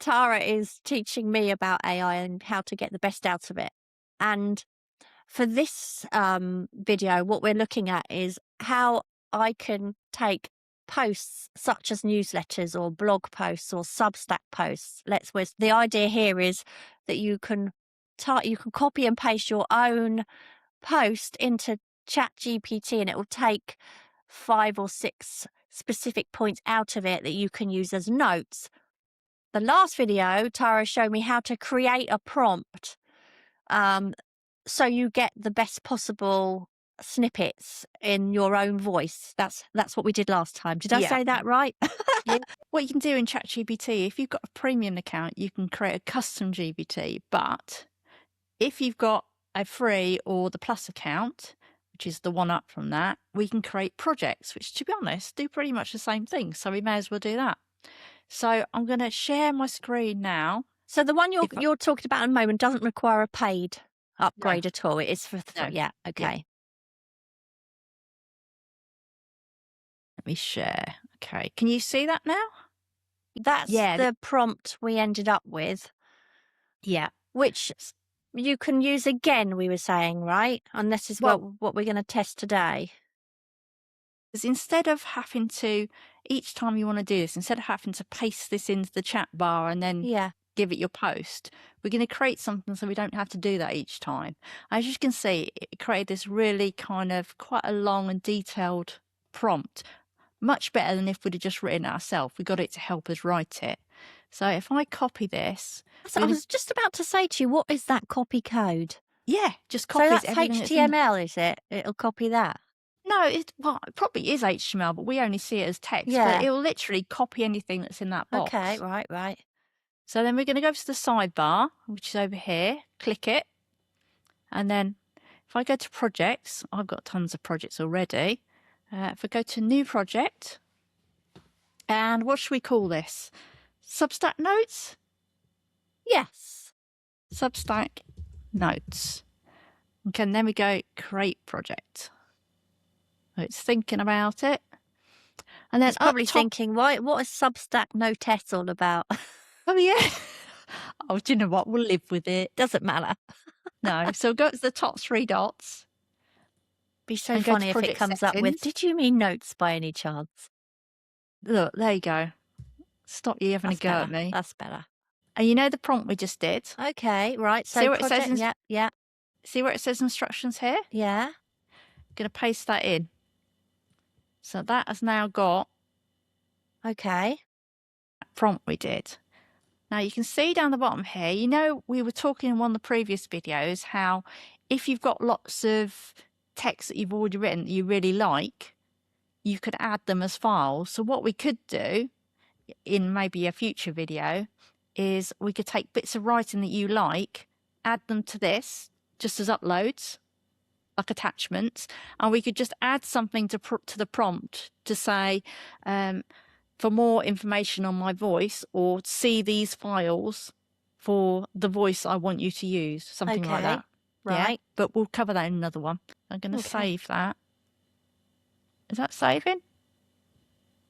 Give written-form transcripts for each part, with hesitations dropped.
Tara is teaching me about AI and how to get the best out of it. And for this video, what we're looking at is how I can take posts such as newsletters or blog posts or Substack posts. The idea here is that you can copy and paste your own post into ChatGPT and it will take 5 or 6 specific points out of it that you can use as notes. The last video, Tara showed me how to create a prompt so you get the best possible snippets in your own voice. That's what we did last time. Did I say that right? Yeah. What you can do in ChatGPT, if you've got a premium account, you can create a custom GPT. But if you've got a free or the plus account, which is the one up from that, we can create projects, which, to be honest, do pretty much the same thing. So we may as well do that. So I'm going to share my screen now. So the one you're talking about at the moment doesn't require a paid upgrade at all. It is for yeah. Okay. Yeah. Let me share. Okay. Can you see that now? That's the prompt we ended up with. Yeah. Which you can use again, we were saying, right? And this is what we're going to test today. Because instead of having to, each time you want to do this, instead of having to paste this into the chat bar and then give it your post, we're going to create something so we don't have to do that each time. As you can see, it created this really kind of quite a long and detailed prompt. Much better than if we'd have just written it ourselves. We got it to help us write it. So if I copy this... So I was just about to say to you, what is that copy code? Yeah, just copy everything. So that's HTML, is it? It'll copy that? No, it probably is HTML, but we only see it as text. Yeah. But it will literally copy anything that's in that box. Okay, right. So then we're going to go to the sidebar, which is over here. Click it. And then if I go to projects, I've got tons of projects already. If I go to new project, and what should we call this? Substack notes? Yes. Substack notes. Okay, and then we go create project. So it's thinking about it. And then it's probably thinking, what is Substack Notes all about? Oh, yeah. Oh, do you know what? We'll live with it. Doesn't matter. No. So go to the top 3 dots. Be so funny if it comes up with, did you mean notes by any chance? Look, there you go. Stop you having a go at me. That's better. And you know the prompt we just did? Okay, right. So see where it says yeah. See where it says instructions here? Yeah. I'm going to paste that in. So that has now got that prompt we did. Now you can see down the bottom here, you know, we were talking in one of the previous videos how if you've got lots of text that you've already written that you really like, you could add them as files. So what we could do in maybe a future video is we could take bits of writing that you like, add them to this just as uploads, like attachments, and we could just add something to the prompt to say, for more information on my voice, or see these files for the voice I want you to use, something like that. Right. Yeah? But we'll cover that in another one. I'm going to save that. Is that saving?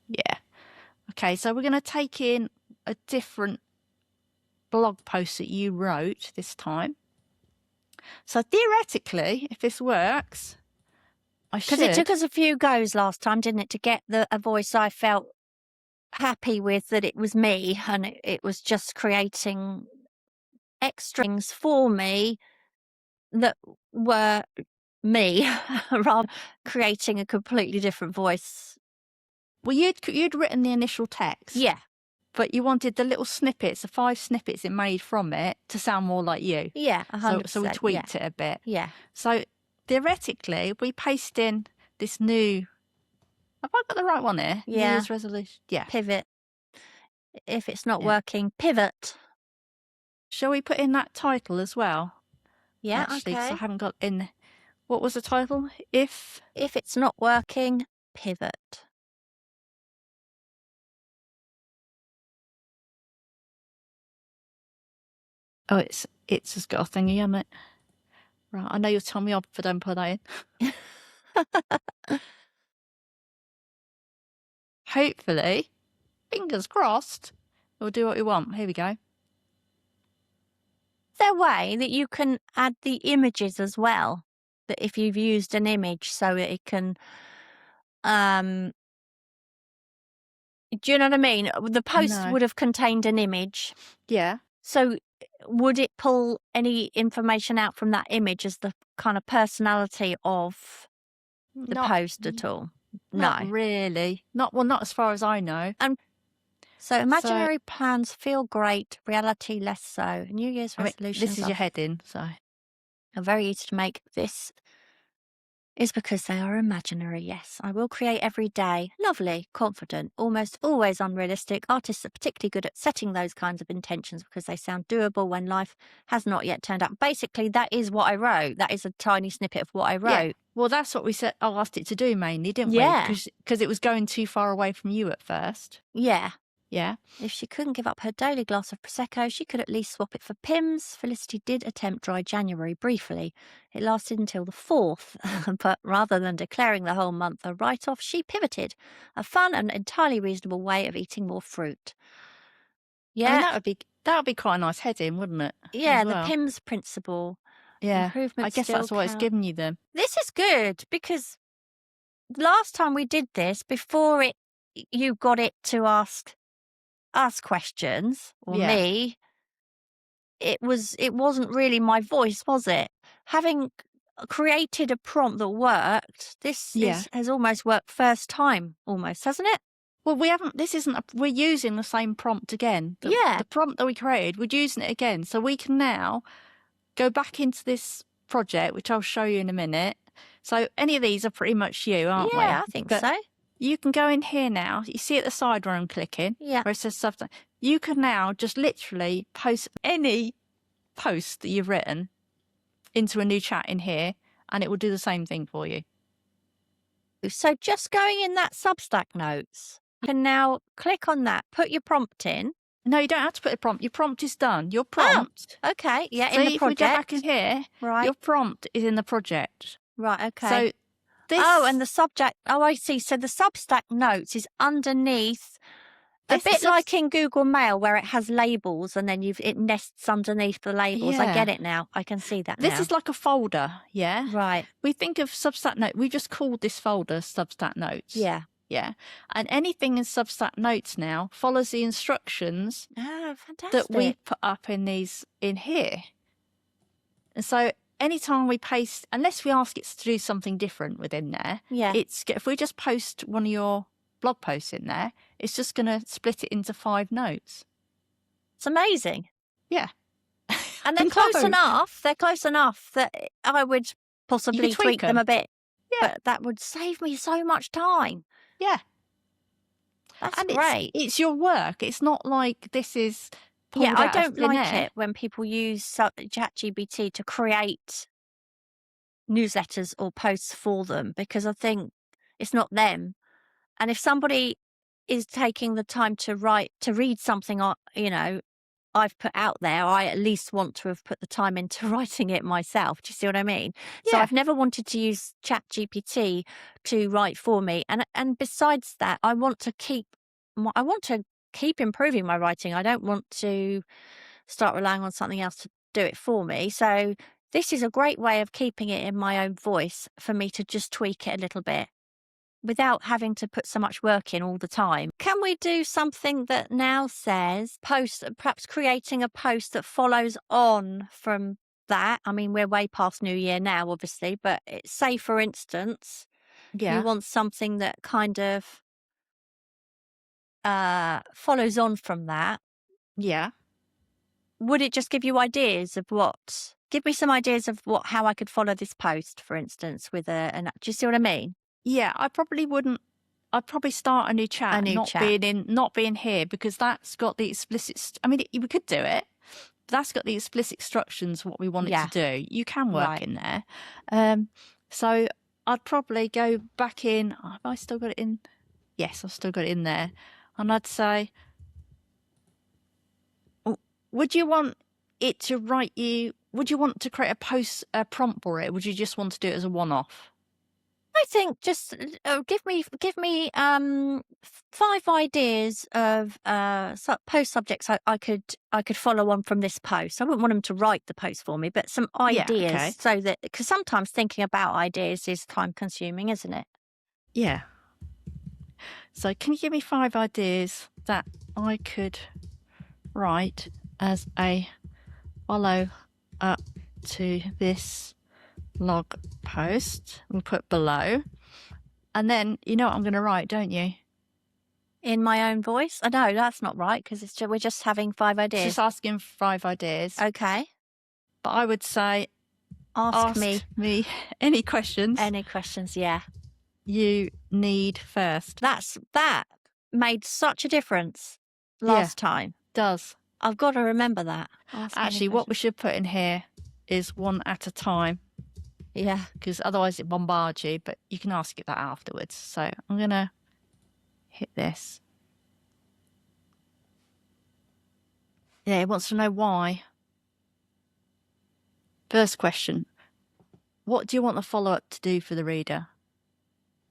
Yeah. Okay, so we're going to take in a different blog post that you wrote this time. So theoretically, if this works, because it took us a few goes last time, didn't it, to get a voice I felt happy with, that it was me, and it was just creating extra things for me that were me, rather creating a completely different voice. Well, you'd written the initial text. Yeah. But you wanted the little snippets, the 5 snippets it made from it, to sound more like you. Yeah, 100%. So we tweaked it a bit. Yeah. So theoretically, if we paste in this new... Have I got the right one here? Yeah. Year's resolution. Yeah. Pivot. If it's not working, pivot. Shall we put in that title as well? Yeah, actually, because I haven't got in... What was the title? If it's not working, pivot. Oh, it's just got a thingy, hasn't it? Right, I know you'll tell me off if I don't put that in. Hopefully, fingers crossed, We'll do what we want. Here we go. Is there a way that you can add the images as well? That if you've used an image so that it can, do you know what I mean? The post No. would have contained an image. Yeah. So would it pull any information out from that image as the kind of personality of the post at all? Not No. really. Not as far as I know. And so So, imaginary plans feel great, reality less so. New Year's I mean, resolutions this is your heading, so. are very easy to make. This is because they are imaginary, yes. I will create every day. Lovely, confident, almost always unrealistic. Artists are particularly good at setting those kinds of intentions because they sound doable when life has not yet turned up. Basically, that is what I wrote. That is a tiny snippet of what I Yeah. wrote. Well, that's what we said. I asked it to do mainly, didn't we? Yeah. Because it was going too far away from you at first. Yeah. Yeah. If she couldn't give up her daily glass of Prosecco, she could at least swap it for Pimm's. Felicity did attempt dry January briefly. It lasted until the 4th, but rather than declaring the whole month a write-off, she pivoted. A fun and entirely reasonable way of eating more fruit. I mean, Yeah, that would be quite a nice heading, wouldn't it? yeah, As the well. Pimm's principle. Yeah. Improvement I guess still that's why it's count. given you them. This is good because last time we did this, before you got it to ask us questions, or Yeah. me, it wasn't really my voice, was it? Having created a prompt that worked, Yeah. has almost worked first time, almost, hasn't it? Well, we haven't. This isn't. We're using the same prompt again. Yeah. The prompt that we created, we're using it again, so we can now go back into this project, which I'll show you in a minute. So any of these are pretty much you, aren't we? Yeah, I think But so. you can go in here now. You see at the side where I'm clicking, Yeah. where it says subtitle. You can now just literally post any post that you've written into a new chat in here, and it will do the same thing for you. So just going in that Substack notes, you can now click on that, put your prompt in. No, you don't have to put a prompt. Your prompt is done. Your prompt. Oh, okay. Yeah, See, in the if we go project. back in here, Right. your prompt is in the project. Right, okay. So this. Oh, and the subject. Oh, I see. So the Substack notes is underneath, a bit like in Google Mail where it has labels and then it nests underneath the labels. I get it now. I can see that now. This is like a folder, yeah? Right. We think of Substack Notes. We just called this folder Substack Notes. Yeah. Yeah. And anything in Substack Notes now follows the instructions fantastic. that we put up in here. And so anytime we paste, unless we ask it to do something different within there, yeah. If we just post one of your blog posts in there, it's just going to split it into 5 notes. It's amazing. Yeah. And they're close enough. They're close enough that I would possibly tweak them a bit. Yeah. But that would save me so much time. Yeah. That's great. It's your work. It's not like this is pulled Yeah, out I of don't thin like air. it when people use ChatGPT to create newsletters or posts for them because I think it's not them. And if somebody is taking the time to read something, I've put out there, I at least want to have put the time into writing it myself. Do you see what I mean? Yeah. So I've never wanted to use ChatGPT to write for me. And besides that, I want to keep improving my writing. I don't want to start relying on something else to do it for me. So this is a great way of keeping it in my own voice for me to just tweak it a little bit without having to put so much work in all the time. Can we do something that now says perhaps creating a post that follows on from that? I mean, we're way past New Year now, obviously, but say, for instance, you want something that kind of follows on from that. Yeah. Would it just give you ideas of what? Give me some ideas of how I could follow this post, for instance, with do you see what I mean? Yeah, I probably wouldn't. I'd probably start a new chat, not being here, because that's got the explicit. I mean, we could do it. But that's got the explicit instructions what we want it to do. You can work in there. So I'd probably go back in. Have I still got it in? Yes, I've still got it in there. And I'd say, would you want it to write you? Would you want to create a prompt for it? Or would you just want to do it as a one-off? I think just give me 5 ideas of post subjects I could follow on from this post. I wouldn't want them to write the post for me, but some Yeah, ideas okay. so that because sometimes thinking about ideas is time consuming, isn't it? Yeah. So can you give me 5 ideas that I could write as a follow up to this blog post? We'll put below. And then you know what I'm going to write, don't you? In my own voice? I know that's not right because we're just having 5 It's ideas. just asking 5 ideas. Okay. But I would say Ask me any questions any questions. Yeah. you need first. That made such a difference last time. Does. I've got to remember that. Actually, what we should put in here is one at a time. Yeah. Because otherwise it bombards you, but you can ask it that afterwards. So I'm going to hit this. Yeah, it wants to know why. First question. What do you want the follow-up to do for the reader?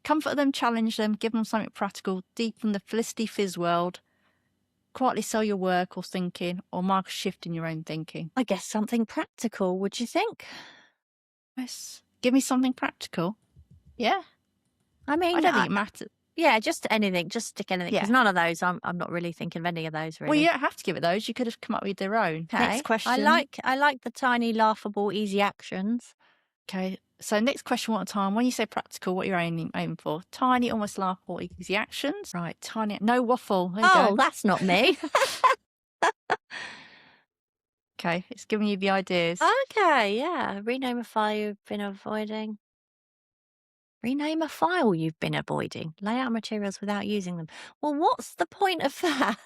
Comfort them, challenge them, give them something practical, deepen the Felicity Fizz world, quietly sell your work or thinking, or mark a shift in your own thinking. I guess something practical, would you think? Yes. Give me something practical. Yeah. I mean, I don't think it matters. Yeah, just anything. Just stick anything. Because Yeah. none of those, I'm not really thinking of any of those, really. Well, you don't have to give it those. You could have come up with their own. Okay. Next question. I like the tiny, laughable, easy actions. Okay. So next question, one at a time. When you say practical, what you're aiming for? Tiny, almost laughable, easy actions. Right. Tiny. No waffle. There you go. That's not me. Okay. It's giving you the ideas. Okay. Yeah. Rename a file you've been avoiding. Rename a file you've been avoiding. Lay out materials without using them. Well, what's the point of that?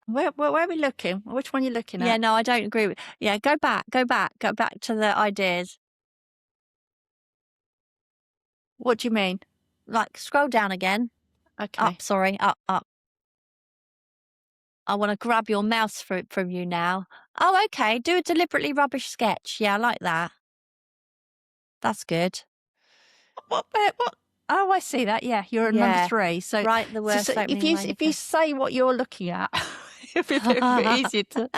Where are we looking? Which one are you looking at? Yeah, no, I don't agree with. Yeah, go back to the ideas. What do you mean? Like, scroll down again. Okay. Up, sorry, up. I want to grab your mouse from you now. Oh, okay. Do a deliberately rubbish sketch. Yeah, I like that. That's good. What? Oh, I see that. Yeah, you're at number 3. So write the worst. If you say what you're looking at, it'd be a bit easier to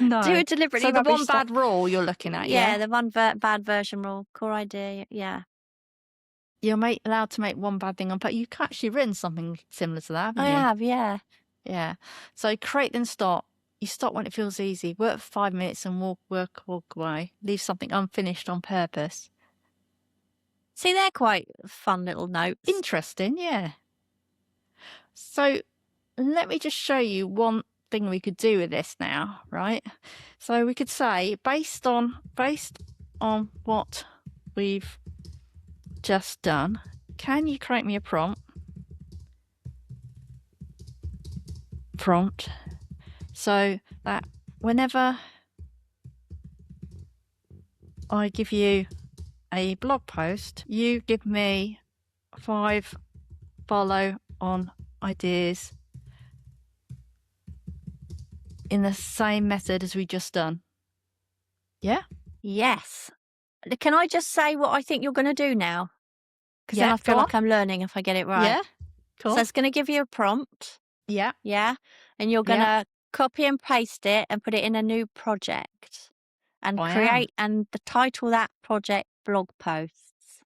know. Do a deliberately. So the rubbish one bad rule you're looking at. Yeah, the one bad version rule. Core idea. Yeah. You're allowed to make one bad thing on, but you've actually written something similar to that, haven't you? I have. Yeah. Yeah. So create then stop. You stop when it feels easy. Work for 5 minutes and walk away. Leave something unfinished on purpose. See, they're quite fun little notes. Interesting, yeah. So let me just show you one thing we could do with this now, right? So we could say, based on what we've just done, can you create me a prompt so that whenever I give you a blog post, you give me 5 follow-on ideas in the same method as we just done. Yeah? Yes. Can I just say what I think you're going to do now? Because then I feel like I'm learning if I get it right. Yeah. Cool. So it's going to give you a prompt. Yeah. Yeah. And you're going to copy and paste it and put it in a new project and and title that project blog posts.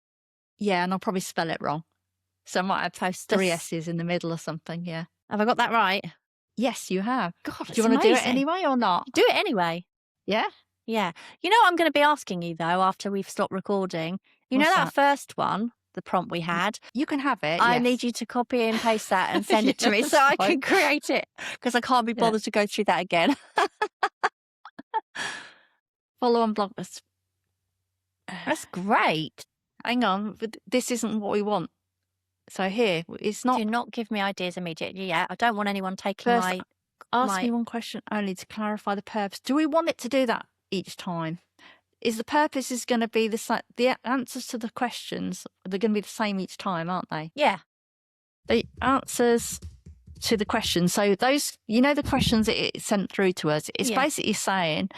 Yeah. And I'll probably spell it wrong. So I might have post 3 S's in the middle or something. Yeah. Have I got that right? Yes, you have. God, do you want to do it anyway or not? Do it anyway. Yeah. Yeah. You know what I'm going to be asking you, though, after we've stopped recording? You know that first one, the prompt we had? You can have it. I need you to copy and paste that and send it to me so I can create it because I can't be bothered to go through that again. Follow on blog posts. That's great. Hang on. But this isn't what we want. So here, it's not. Do not give me ideas immediately. Yeah. I don't want anyone taking First, ask me one question only to clarify the purpose. Do we want it to do that each time? Is the purpose going to be the answers to the questions? They're going to be the same each time, aren't they? Yeah. The answers to the questions. So those, the questions that it sent through to us. It's basically saying,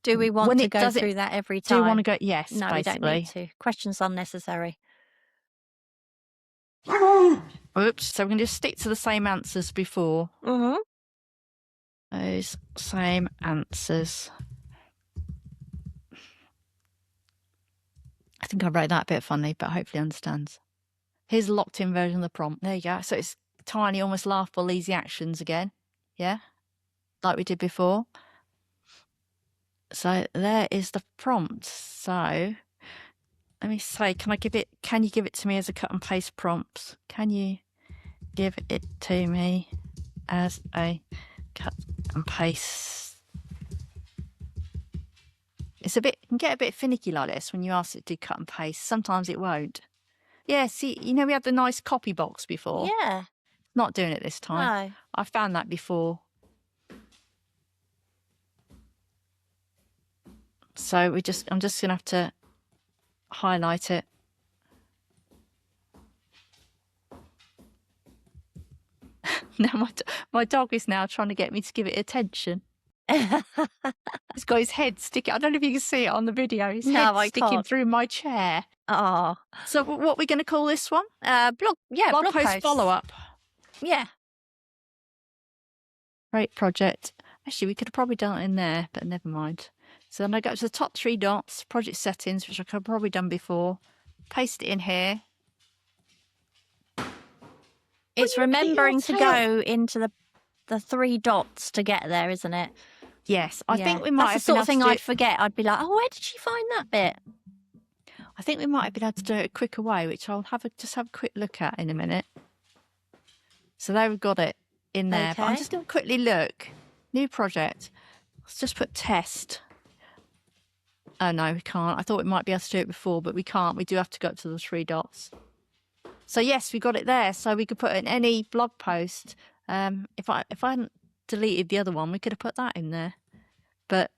do we want to go through that every time? Do we want to go? Yes. No, basically. we don't need to. Questions unnecessary. Oops. So we're going to just stick to the same answers before. Mm-hmm. Those same answers. I think I wrote that a bit funny, but hopefully understands. Here's a locked-in version of the prompt. There you go. So it's tiny, almost laughable, easy actions again. Yeah, like we did before. So there is the prompt. So let me say, can you give it to me as a cut and paste prompt? Can you give it to me as a cut and paste? It can get a bit finicky like this when you ask it to cut and paste. Sometimes it won't. Yeah, see, we had the nice copy box before. Yeah. Not doing it this time. No. I found that before. So I'm just going to have to highlight it. Now my dog is now trying to get me to give it attention. He's got his head sticking. I don't know if you can see it on the video. His head sticking through my chair. Oh. So what are we going to call this one? Blog post follow-up. Yeah. Great project. Actually, we could have probably done it in there, but never mind. So then I go to the top 3 dots, project settings, which I could have probably done before. Paste it in here. It's remembering to go into the 3 dots to get there, isn't it? Yes, I think we might That's the sort of thing I'd forget. I'd be like, oh, where did she find that bit? I think we might have been able to do it a quicker way, which I'll just have a quick look at in a minute. So there we've got it in there. Okay. But I'm just going to quickly look. New project. Let's just put test. Oh, no, we can't. I thought we might be able to do it before, but we can't. We do have to go up to the 3 dots. So, yes, we got it there. So we could put in any blog post. If I hadn't deleted the other one, we could have put that in there. But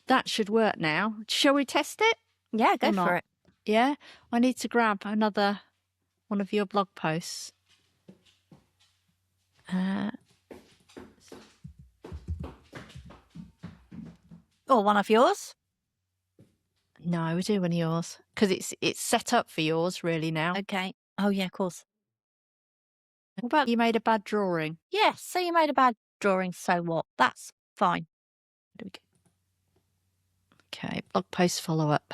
that should work now. Shall we test it? Yeah, go for it. Yeah? I need to grab another one of your blog posts. Or one of yours? No, we do one of yours. Because it's set up for yours, really, now. Okay. Oh, yeah, of course. What about you made a bad drawing? Yes, so you made a bad drawing, so what? That's fine. Okay, blog post follow-up.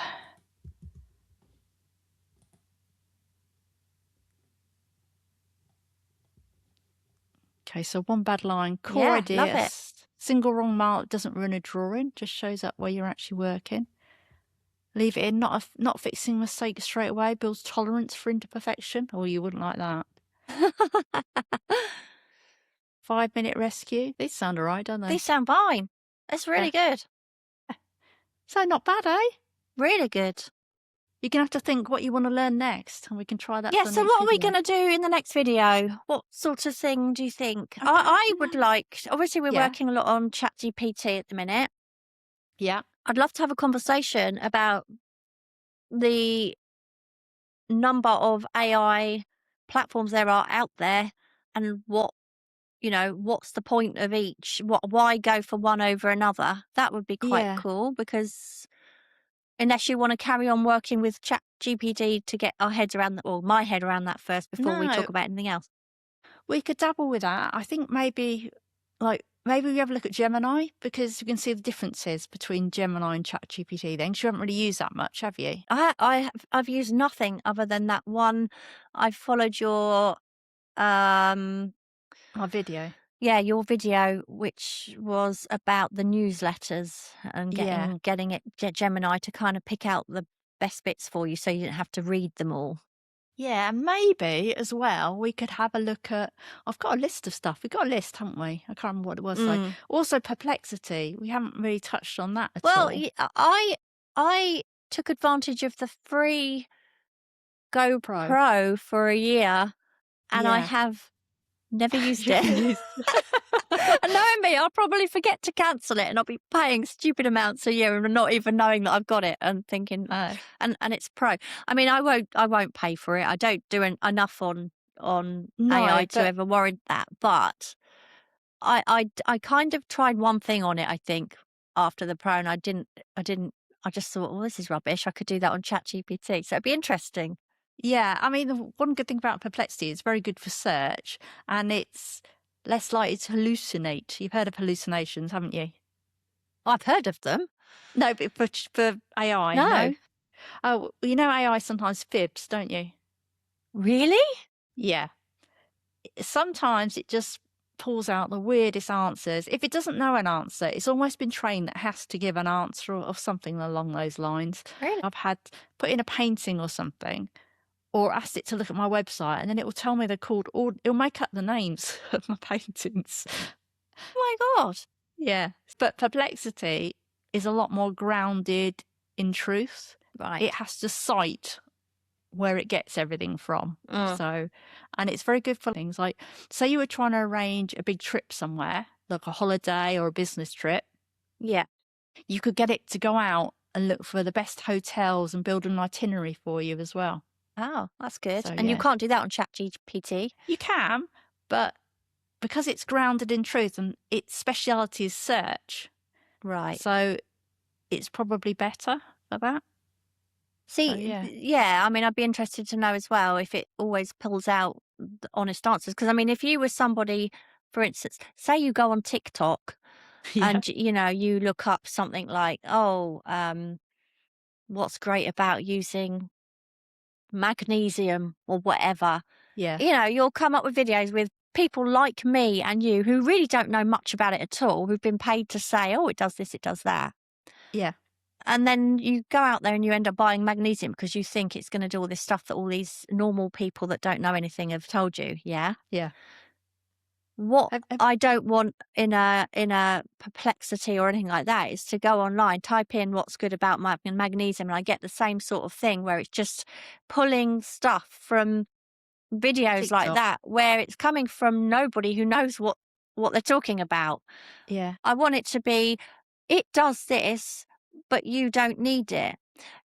Okay, so one bad line, core idea. Love it. Single wrong mark doesn't ruin a drawing, just shows up where you're actually working. Leave it in, not fixing mistakes straight away, builds tolerance for imperfection. Oh, you wouldn't like that. 5-minute rescue. These sound all right, don't they? These sound fine. That's really good. So not bad, eh? Really good. You're going to have to think what you want to learn next, and we can try that. Yeah, so what are we going to do in the next video? What sort of thing do you think? Okay. I would like, obviously we're working a lot on ChatGPT at the minute. Yeah. I'd love to have a conversation about the number of AI platforms there are out there and what's the point of each? Why go for one over another? That would be quite cool, because unless you want to carry on working with ChatGPT to get our heads around my head around that first before we talk about anything else. We could dabble with that. I think maybe we have a look at Gemini, because you can see the differences between Gemini and ChatGPT then, because you haven't really used that much, have you? I've used nothing other than that one. I followed your my video. Yeah, your video, which was about the newsletters and getting Gemini to kind of pick out the best bits for you so you didn't have to read them all. Yeah, maybe as well we could have a look at, I've got a list of stuff. We've got a list, haven't we? I can't remember what it was. So. Also Perplexity. We haven't really touched on that at all. Well, I took advantage of the free GoPro for a year, and I have never used it. And knowing me, I'll probably forget to cancel it, and I'll be paying stupid amounts a year and not even knowing that I've got it and thinking, and it's pro. I mean, I won't pay for it. I don't do enough on AI to ever worry that. But I kind of tried one thing on it, I think, after the pro, and I didn't. I just thought, well, this is rubbish. I could do that on ChatGPT, so it'd be interesting. Yeah, I mean, the one good thing about Perplexity, it's very good for search, and it's less likely to hallucinate. You've heard of hallucinations, haven't you? I've heard of them. No, but for AI, No. no? Oh, you know AI sometimes fibs, don't you? Really? Yeah. Sometimes it just pulls out the weirdest answers. If it doesn't know an answer, it's almost been trained that it has to give an answer of something along those lines. Really? I've had put in a painting or something, or asked it to look at my website, and then it will tell me they're called, or it'll make up the names of my paintings. Oh my God. Yeah. But Perplexity is a lot more grounded in truth. Right. It has to cite where it gets everything from. Mm. So, and it's very good for things like, say you were trying to arrange a big trip somewhere, like a holiday or a business trip, Yeah. you could get it to go out and look for the best hotels and build an itinerary for you as well. Oh, that's good. So, And you yeah. can't do that on ChatGPT. You can, but because it's grounded in truth and its speciality is search, Right. so it's probably better for that. See, So, yeah. yeah, I mean, I'd be interested to know as well if it always pulls out the honest answers. Because, I mean, if you were somebody, for instance, say you go on TikTok Yeah. and, you know, you look up something like, oh, what's great about using magnesium or whatever, Yeah. you know, you'll come up with videos with people like me and you who really don't know much about it at all, who've been paid to say, oh, it does this, it does that. Yeah. And then you go out there and you end up buying magnesium because you think it's going to do all this stuff that all these normal people that don't know anything have told you. Yeah. Yeah. What Have I don't want in a perplexity or anything like that is to go online, type in what's good about magnesium, and I get the same sort of thing where it's just pulling stuff from videos like TikTok. that, where it's coming from nobody who knows what they're talking about. Yeah. I want it to be, it does this, but you don't need it.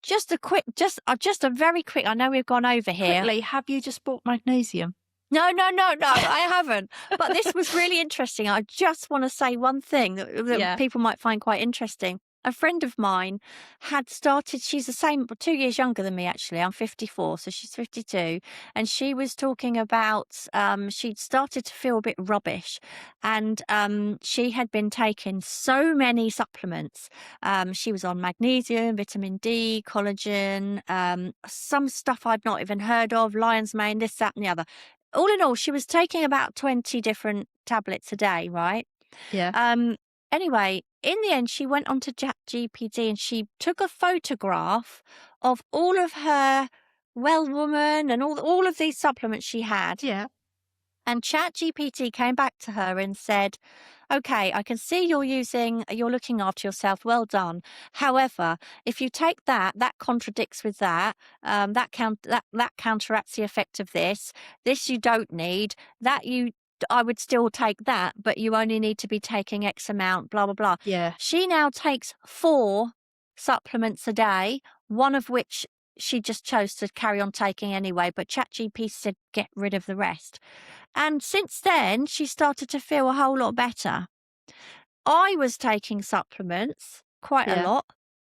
Just a very quick. I know we've gone over here. Quickly, have you just bought magnesium? No, I haven't. But this was really interesting. I just want to say one thing that Yeah. people might find quite interesting. A friend of mine had started, she's the same, 2 years younger than me, actually. I'm 54, so she's 52. And she was talking about, she'd started to feel a bit rubbish. And she had been taking so many supplements. She was on magnesium, vitamin D, collagen, some stuff I'd not even heard of, lion's mane, this, that, and the other. All in all, she was taking about 20 different tablets a day, right? Yeah. Anyway, in the end, she went onto ChatGPT and she took a photograph of all of her Well Woman and all of these supplements she had. Yeah. And ChatGPT came back to her and said, okay, I can see you're looking after yourself. Well done. However, if you take that contradicts with that. That counteracts the effect of this. This you don't need. I would still take that, but you only need to be taking X amount, blah, blah, blah. Yeah. She now takes 4 supplements a day, one of which she just chose to carry on taking anyway, but ChatGPT said get rid of the rest. And since then, she started to feel a whole lot better. I was taking supplements quite a Yeah. lot,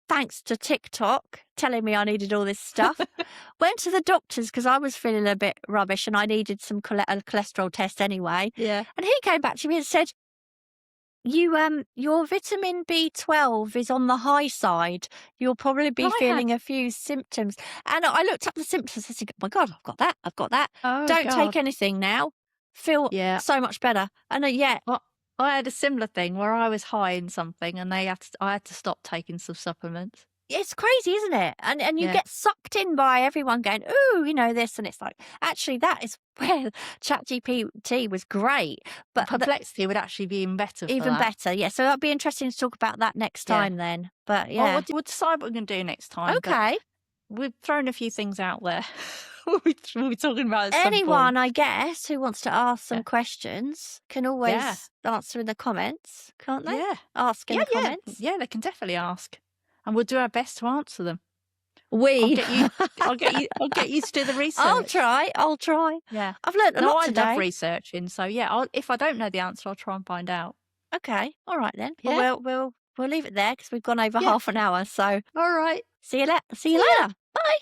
thanks to TikTok telling me I needed all this stuff. Went to the doctors because I was feeling a bit rubbish and I needed some cholesterol test anyway. Yeah. And he came back to me and said, your vitamin B12 is on the high side. You'll probably be feeling a few symptoms. And I looked up the symptoms. I said, oh my God, I've got that. Oh, Don't God. take anything now. Feel Yeah. so much better. And Well, I had a similar thing where I was high in something and I had to stop taking some supplements. it's crazy, isn't it? And you Yeah. get sucked in by everyone going, ooh, you know, this. And it's like, actually, that is where ChatGPT was great. But Perplexity would actually be even better for even that. better, yeah. So that'll be interesting to talk about that next Yeah. time then. But Well, yeah. we'll decide what we're going to do next time. but Okay. We've thrown a few things out there. we'll be talking about at some Anyone, point. I guess, who wants to ask some Yeah. questions can always answer in the comments, can't they? Yeah. Ask in the comments. Yeah, they can definitely ask. And we'll do our best to answer them. We. I'll get you to do the research. I'll try. Yeah. I've learnt a No, lot I today. love researching. So yeah, if I don't know the answer, I'll try and find out. Okay. All right then. Yeah. Well, we'll leave it there because we've gone over Yeah. half an hour. So All right. see you later. Bye.